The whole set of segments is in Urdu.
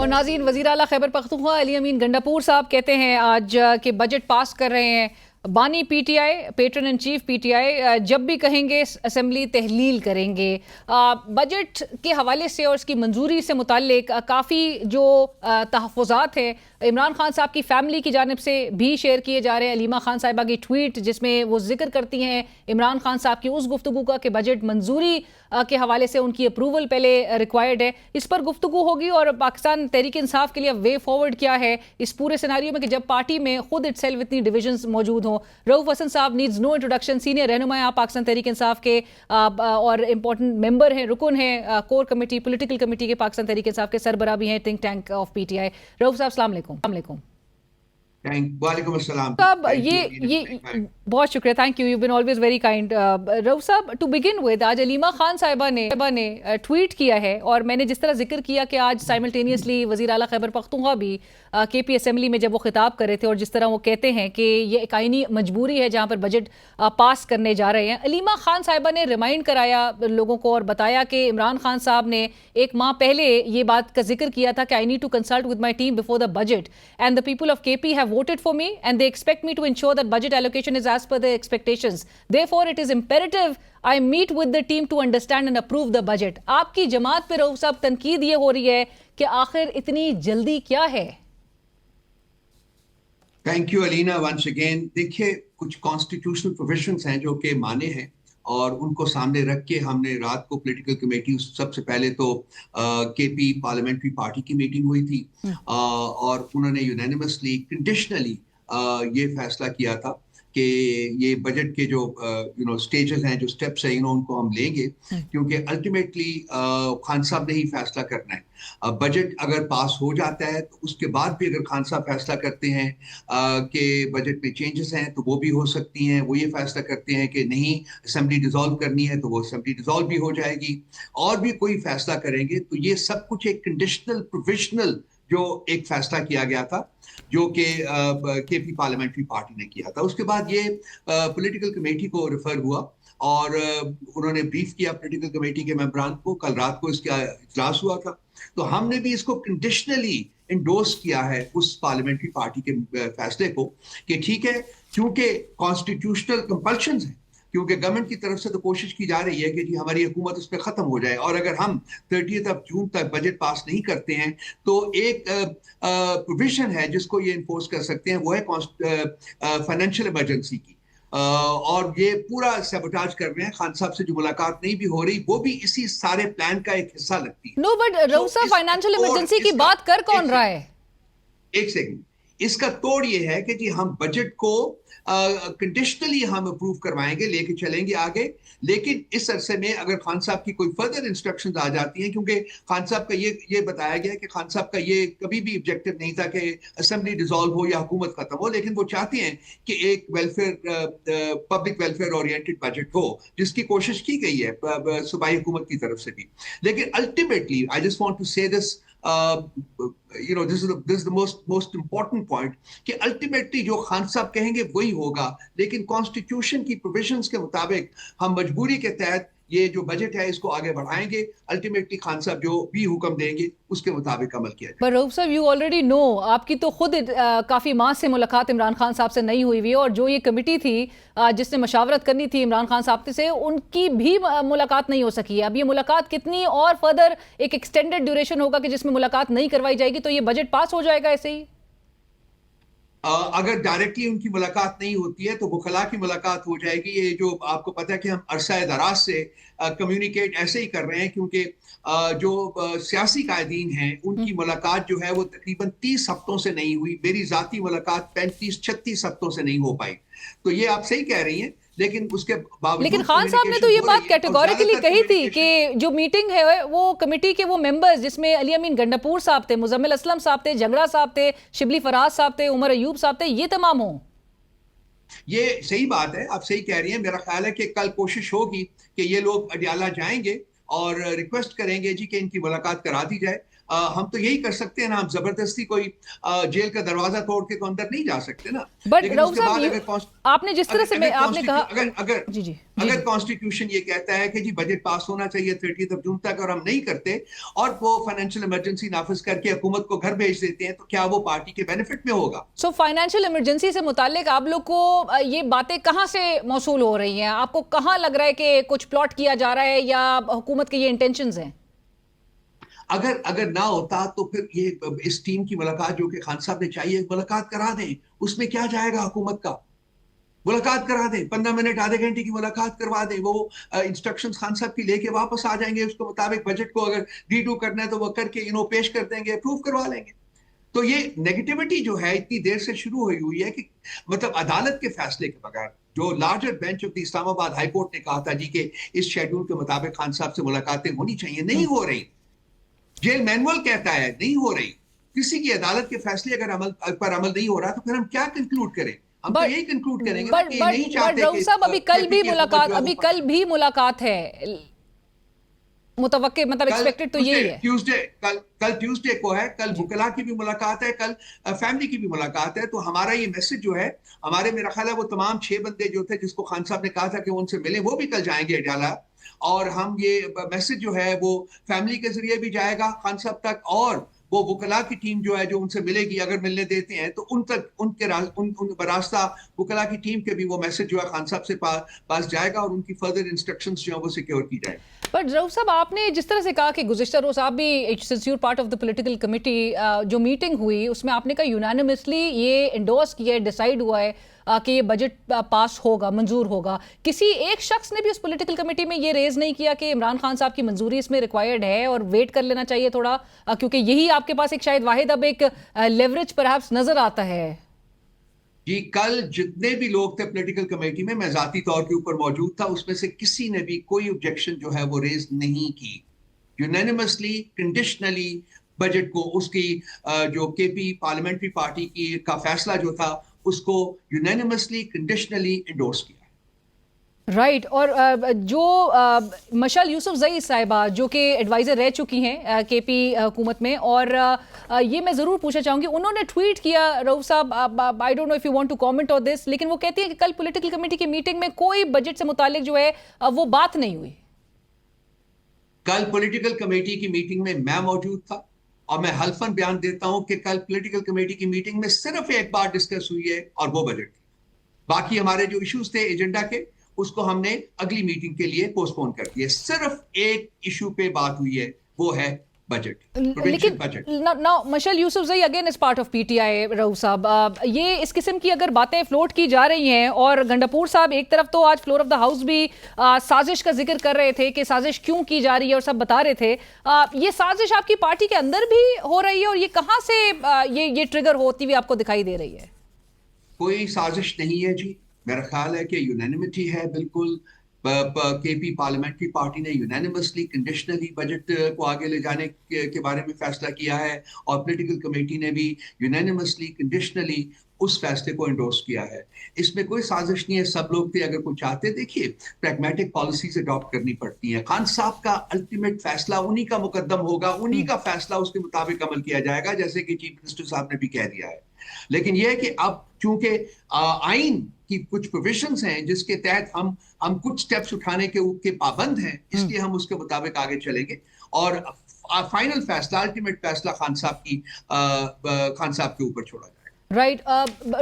اور ناظرین، وزیر اعلیٰ خیبر پختونخوا علی امین گنڈاپور صاحب کہتے ہیں آج کہ بجٹ پاس کر رہے ہیں. بانی پی T I, pattern in chief P T آئی، جب بھی کہیں گے اسمبلی تحلیل کریں گے. بجٹ کے حوالے سے اور اس کی منظوری سے متعلق کافی جو تحفظات ہیں عمران خان صاحب کی فیملی کی جانب سے بھی شیئر کیے جا رہے ہیں. علیمہ خان صاحبہ کی ٹویٹ جس میں وہ ذکر کرتی ہیں عمران خان صاحب کی اس گفتگو کا کہ بجٹ منظوری کے حوالے سے ان کی اپروول پہلے ریکوائرڈ ہے. اس پر گفتگو ہوگی اور پاکستان تحریک انصاف کے لیے وے فارورڈ کیا ہے اس پورے سیناریو میں کہ جب پارٹی میں خود اٹ سیلف اتنی ڈویژنز موجود ہوں. رؤوف حسن صاحب نیڈز نو انٹروڈکشن، سینئر رہنما ہیں آپ پاکستان تحریک انصاف کے اور امپورٹنٹ ممبر ہیں، رکن ہیں کور کمیٹی، پولیٹیکل کمیٹی کے پاکستان تحریک انصاف کے سربراہ بھی ہیں، think tank of P T I. Rauf صاحب السلام علیکم. وعلیکم السلام صاحب یہ بہت شکریہ، thank you, you been always very kind. Rauf صاحب ٹو بگن ود، آج علیمہ خان صاحبہ نے ٹویٹ کیا ہے اور میں نے جس طرح ذکر کیا کہ آج سائملٹینیسلی وزیر اعلیٰ خیبر پختونخوا بھی کے پی اسمبلی میں جب وہ خطاب کر رہے تھے اور جس طرح وہ کہتے ہیں کہ یہ ایک آئینی مجبوری ہے جہاں پر بجٹ پاس کرنے جا رہے ہیں. علیمہ خان صاحبہ نے ریمائنڈ کرایا لوگوں کو اور بتایا کہ عمران خان صاحب نے ایک ماہ پہلے یہ بات کا ذکر کیا تھا کہ I need to consult with my team before the budget and the people of K P have voted for me and they expect me to ensure that budget allocation is as per their expectations. Therefore, it is imperative I meet with the team to understand and approve the budget. آپ کی جماعت پہ رؤوف صاحب تنقید یہ ہو رہی ہے کہ آخر اتنی جلدی کیا ہے؟ تھینک یو علینا ونس اگین. دیکھیے کچھ کانسٹیٹیوشنل پروویژنس ہیں جو کہ مانے ہیں اور ان کو سامنے رکھ کے ہم نے رات کو پولیٹیکل کمیٹی، سب سے پہلے تو کے پی پارلیمنٹری پارٹی کی میٹنگ ہوئی تھی اور انہوں نے یونینیمسلی کنڈیشنلی یہ فیصلہ کیا تھا کہ یہ بجٹ کے جو سٹیجز ہیں، جو سٹیپس ہیں، ان کو ہم لیں گے کیونکہ الٹیمیٹلی خان صاحب نے ہی فیصلہ کرنا ہے. بجٹ اگر پاس ہو جاتا ہے تو اس کے بعد بھی اگر خان صاحب فیصلہ کرتے ہیں کہ بجٹ میں چینجز ہیں تو وہ بھی ہو سکتی ہیں. وہ یہ فیصلہ کرتے ہیں کہ نہیں اسمبلی ڈیزالو کرنی ہے تو وہ اسمبلی ڈیزالو بھی ہو جائے گی. اور بھی کوئی فیصلہ کریں گے تو یہ سب کچھ ایک کنڈیشنل پروویژنل جو ایک فیصلہ کیا گیا تھا جو کہ کے پی پارلیمنٹری پارٹی نے کیا تھا. اس کے بعد یہ پولیٹیکل کمیٹی کو ریفر ہوا اور انہوں نے بریف کیا پولیٹیکل کمیٹی کے ممبران کو. کل رات کو اس کا اجلاس ہوا تھا تو ہم نے بھی اس کو کنڈیشنلی انڈورس کیا ہے اس پارلیمنٹری پارٹی کے فیصلے کو کہ ٹھیک ہے کیونکہ کانسٹیٹیوشنل کمپلشنز ہیں، کیونکہ گورنمنٹ کی طرف سے تو کوشش کی جا رہی ہے کہ جی ہماری حکومت اس پہ ختم ہو جائے اور اگر ہم 30 جون تک بجٹ پاس نہیں کرتے ہیں تو ایک پروویژن ہے جس کو یہ انفورس کر سکتے ہیں، وہ ہے فائنینشیل ایمرجنسی کی. اور یہ پورا سیبوٹاج کر رہے ہیں. خان صاحب سے جو ملاقات نہیں بھی ہو رہی وہ بھی اسی سارے پلان کا ایک حصہ لگتی ہے. نو بٹ رؤوف صاحب فائنینشیل ایمرجنسی کی بات کر کون رہا ہے؟ ایک سیکنڈ، اس کا توڑ یہ ہے کہ جی ہم بجٹ کو کنڈیشنلی ہم اپروو کروائیں گے، لے کے چلیں گے آگے، لیکن اس عرصے میں اگر خان صاحب کی کوئی فردر انسٹرکشنز آ جاتی ہیں، کیونکہ خان صاحب کا یہ بتایا گیا کہ خان صاحب کا یہ کبھی بھی آبجیکٹو نہیں تھا کہ اسمبلی ڈیزالو ہو یا حکومت ختم ہو، لیکن وہ چاہتے ہیں کہ ایک پبلک ویلفیئر اورینٹڈ بجٹ ہو جس کی کوشش کی گئی ہے صوبائی حکومت کی طرف سے بھی. لیکن ultimately I just want to say this, this is the most important point کہ الٹیمیٹلی جو خان صاحب کہیں گے وہی ہوگا، لیکن کانسٹیٹیوشن کی پروویژنز کے مطابق ہم مجبوری کے تحت یہ جو بجٹ ہے اس کو آگے بڑھائیں گے. الٹیمیٹلی خان صاحب جو بھی حکم دیں گے اس کے مطابق عمل کیا جائے. پر رؤوف صاحب یو آلریڈی نو، آپ کی تو خود کافی ماہ سے ملاقات عمران خان صاحب سے نہیں ہوئی اور جو یہ کمیٹی تھی جس نے مشاورت کرنی تھی عمران خان صاحب سے، ان کی بھی ملاقات نہیں ہو سکی ہے. اب یہ ملاقات کتنی اور فردر ایک ایکسٹینڈڈ ڈیوریشن ہوگا کہ جس میں ملاقات نہیں کروائی جائے گی تو یہ بجٹ پاس ہو جائے گا ایسے ہی؟ اگر ڈائریکٹلی ان کی ملاقات نہیں ہوتی ہے تو وکلاء کی ملاقات ہو جائے گی. یہ جو آپ کو پتہ ہے کہ ہم عرصہ دراز سے کمیونیکیٹ ایسے ہی کر رہے ہیں کیونکہ جو سیاسی قائدین ہیں ان کی ملاقات جو ہے وہ تقریباً 30 ہفتوں سے نہیں ہوئی. میری ذاتی ملاقات 35-36 ہفتوں سے نہیں ہو پائی. تو یہ آپ صحیح کہہ رہی ہیں، لیکن اس کے باوجود لیکن خان صاحب نے تو یہ بات کیٹیگوریکلی کہی تھی کہ جو میٹنگ ہے وہ کمیٹی کے وہ ممبرز جس میں علی امین گنڈاپور صاحب تھے، مزمل اسلم صاحب تھے، جھگڑا صاحب تھے، شبلی فراز صاحب تھے، عمر ایوب صاحب تھے، یہ تمام ہوں. یہ صحیح بات ہے، آپ صحیح کہہ رہی ہیں. میرا خیال ہے کہ کل کوشش ہوگی کہ یہ لوگ اڈیالہ جائیں گے اور ریکویسٹ کریں گے جی کہ ان کی ملاقات کرا دی جائے. ہم تو یہی کر سکتے ہیں نا، ہم زبردستی کوئی جیل کا دروازہ توڑ کے تو اندر نہیں جا سکتے نا. بٹ رؤوف صاحب آپ نے جس طرح سے آپ نے کہا، اگر جی اگر کانسٹیٹیوشن یہ کہتا ہے کہ جی بجٹ پاس ہونا چاہیے 30 جون تک اور ہم نہیں کرتے اور وہ فائنینشیل ایمرجنسی نافذ کر کے حکومت کو گھر بھیج دیتے ہیں تو کیا وہ پارٹی کے بینیفٹ میں ہوگا؟ سو فائنینشیل ایمرجنسی سے متعلق آپ لوگ کو یہ باتیں کہاں سے موصول ہو رہی ہیں؟ آپ کو کہاں لگ رہا ہے کہ کچھ پلاٹ کیا جا رہا ہے یا حکومت کے یہ انٹینشنز ہیں؟ اگر نہ ہوتا تو پھر یہ اس ٹیم کی ملاقات جو کہ خان صاحب نے چاہیے ملاقات کرا دیں، اس میں کیا جائے گا حکومت کا؟ ملاقات کرا دیں، 15 منٹ آدھے گھنٹے کی ملاقات کروا دیں، وہ انسٹرکشنز خان صاحب کی لے کے واپس آ جائیں گے، اس کے مطابق بجٹ کو اگر ریڈو کرنا ہے تو وہ کر کے پیش کر دیں گے، اپروو کروا لیں گے۔ تو یہ نیگیٹیوٹی جو ہے اتنی دیر سے شروع ہوئی ہے کہ مطلب عدالت کے فیصلے کے بغیر، جو لارجر بینچ آف دی اسلام آباد ہائی کورٹ نے کہا تھا جی کہ اس شیڈول کے مطابق خان صاحب سے ملاقاتیں ہونی چاہیے، نہیں ہو رہی۔ جیل مینول کہتا ہے نہیں ہو رہی۔ کسی کی عدالت کے فیصلے اگر پر عمل نہیں ہو رہا تو پھر ہم کیا کنکلوڈ کریں؟ ہم تو یہی کنکلوڈ کریں گے کہ نہیں چاہتے کہ صاحب ابھی کل بھی ملاقات ہے متوقع، مطلب ایکسپیکٹڈ تو یہی ہے کل ٹیوزڈے کو ہے، کل وکلا کی بھی ملاقات ہے، کل فیملی کی بھی ملاقات ہے۔ تو ہمارا یہ میسج جو ہے ہمارے، میرا خیال ہے وہ تمام 6 بندے جو تھے جس کو خان صاحب نے کہا تھا کہ وہ ان سے ملیں، وہ بھی کل جائیں گے اڈیالہ، اور ہم یہ میسج جو ہے وہ فیملی کے ذریعے بھی جائے گا خان صاحب تک، اور وہ وکلا کی ٹیم جو ہے جو ان سے ملے گی اگر ملنے دیتے ہیں تو ان تک ان کے راستہ وکلا کی ٹیم کے بھی وہ میسج جو ہے خان صاحب سے پاس جائے گا اور ان کی فردر انسٹرکشنز جو ہیں وہ سیکیور کی جائے گی۔ پر رؤوف صاحب آپ نے جس طرح سے کہا کہ گزشتہ روز آپ بھی since you are part of the political committee, جو میٹنگ ہوئی اس میں آپ نے کہا یونانیمسلی یہ انڈورس کیا ہے، ڈیسائیڈ ہوا ہے کہ یہ بجٹ پاس ہوگا، منظور ہوگا۔ کسی ایک شخص نے بھی اس پولیٹیکل کمیٹی میں یہ ریز نہیں کیا کہ عمران خان صاحب کی منظوری اس میں ریکوائرڈ ہے اور ویٹ کر لینا چاہیے تھوڑا، کیونکہ یہی آپ کے پاس ایک شاید واحد اب ایک لیوریج پرہیپس نظر آتا ہے؟ جی کل جتنے بھی لوگ تھے پولیٹیکل کمیٹی میں، میں ذاتی طور کے اوپر موجود تھا، اس میں سے کسی نے بھی کوئی آبجیکشن جو ہے وہ ریز نہیں کی۔ یونینیمسلی کنڈیشنلی بجٹ کو، اس کی جو کے پی پارلیمنٹری پارٹی کی کا فیصلہ جو تھا اس کو یونینیمسلی کنڈیشنلی انڈورس کیا۔ رائٹ، اور جو مشعل یوسفزئی صاحبہ جو کہ ایڈوائزر رہ چکی ہیں کے پی حکومت میں، اور یہ میں ضرور پوچھنا چاہوں گی، انہوں نے ٹویٹ کیا رؤوف صاحب، I don't know if you want to comment on this, لیکن وہ کہتی ہیں کہ کل پولیٹیکل کمیٹی کی میٹنگ میں کوئی بجٹ سے متعلق جو ہے وہ بات نہیں ہوئی۔ کل پولیٹیکل کمیٹی کی میٹنگ میں میں موجود تھا اور میں حلفاً بیان دیتا ہوں کہ کل پولیٹیکل کمیٹی کی میٹنگ میں صرف ایک بار ڈسکس ہوئی ہے اور وہ بجٹ تھی۔ باقی ہمارے جو ایشوز تھے ایجنڈا کے، اس کو ہم نے اگلی میٹنگ کے لیے پوسٹ پون کر دیا۔ صرف ایک ایشو پہ بات ہوئی ہے، وہ ہے budget, provincial budget. Mishal Yousafzai again is part of P T I, Rauf صاحب یہ اس قسم کی اگر باتیں فلوٹ کی جا رہی ہیں، اور گنڈاپور صاحب ایک طرف تو آج فلور آف دا ہاؤس بھی سازش کا ذکر کر رہے تھے کہ سازش کیوں کی جا رہی ہے، اور سب بتا رہے تھے یہ سازش آپ کی پارٹی کے اندر بھی ہو رہی ہے، اور یہ کہاں سے یہ ٹریگر ہوتی ہوئی آپ کو دکھائی دے رہی ہے؟ کوئی سازش نہیں ہے جی، میرا خیال ہے کہ یونینیمٹی ہے بالکل۔ کے پی پارلیمنٹری پارٹی نے یونینیمسلی کنڈیشنلی بجٹ کو آگے لے جانے کے بارے میں فیصلہ کیا ہے، اور پولیٹیکل کمیٹی نے بھی یونینیمسلی کنڈیشنلی اس فیصلے کو انڈورس کیا ہے۔ اس میں کوئی سازش نہیں ہے، سب لوگ تھے۔ اگر کوئی چاہتے، دیکھیے پریگمیٹک پالیسیز اڈاپٹ کرنی پڑتی ہیں۔ خان صاحب کا الٹیمیٹ فیصلہ انہی کا مقدم ہوگا، انہی کا فیصلہ اس کے مطابق عمل کیا جائے گا، جیسے کہ چیف منسٹر صاحب نے بھی کہہ دیا ہے۔ لیکن یہ ہے کہ اب چونکہ آئین کی کچھ پروویژنز ہیں جس کے تحت ہم کچھ سٹیپس اٹھانے کے پابند ہیں، اس لیے ہم اس کے مطابق آگے چلیں گے، اور فائنل فیصلہ، الٹیمیٹ فیصلہ خان صاحب کے اوپر چھوڑا جائے گا۔ رائٹ،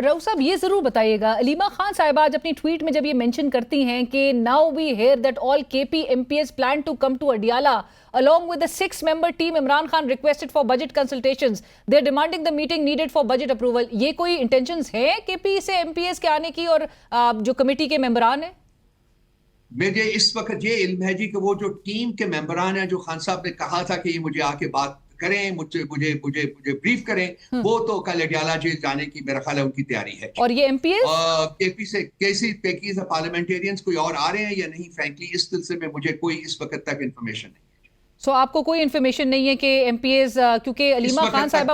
رؤوف صاحب یہ ضرور بتائیے گا، علیمہ خان صاحبہ آج اپنی ٹویٹ میں جب یہ مینشن کرتی ہیں کہ now we hear that all K P M P A's plan to come to Adiala along with the 6-member team Imran Khan requested for budget consultations, they are demanding the meeting needed for budget approval. یہ کوئی انٹینشنز ہے کے پی سے ایم پی ایس کے آنے کی اور جو کمیٹی کے ممبران ہیں؟ مجھے اس وقت یہ علم ہے جی کہ وہ جو ٹیم کے ممبران ہیں جو خان صاحب نے کہا تھا کہ یہ مجھے آ کے بات کریں، مجھے بریف کریں، وہ تو کل اڈیالہ جیل جانے کی میرا خیال ہے ان کی تیاری ہے۔ اور یہ ایم پی ایس کے پی سے کیسی پارلیمنٹیرینز کوئی اور آ رہے ہیں یا نہیں، فرینکلی اس سلسلے میں مجھے کوئی اس وقت تک انفارمیشن نہیں۔ سو آپ کو کوئی انفارمیشن نہیں ہے کہ ایم پی ایز، کیونکہ علیمہ خان صاحبہ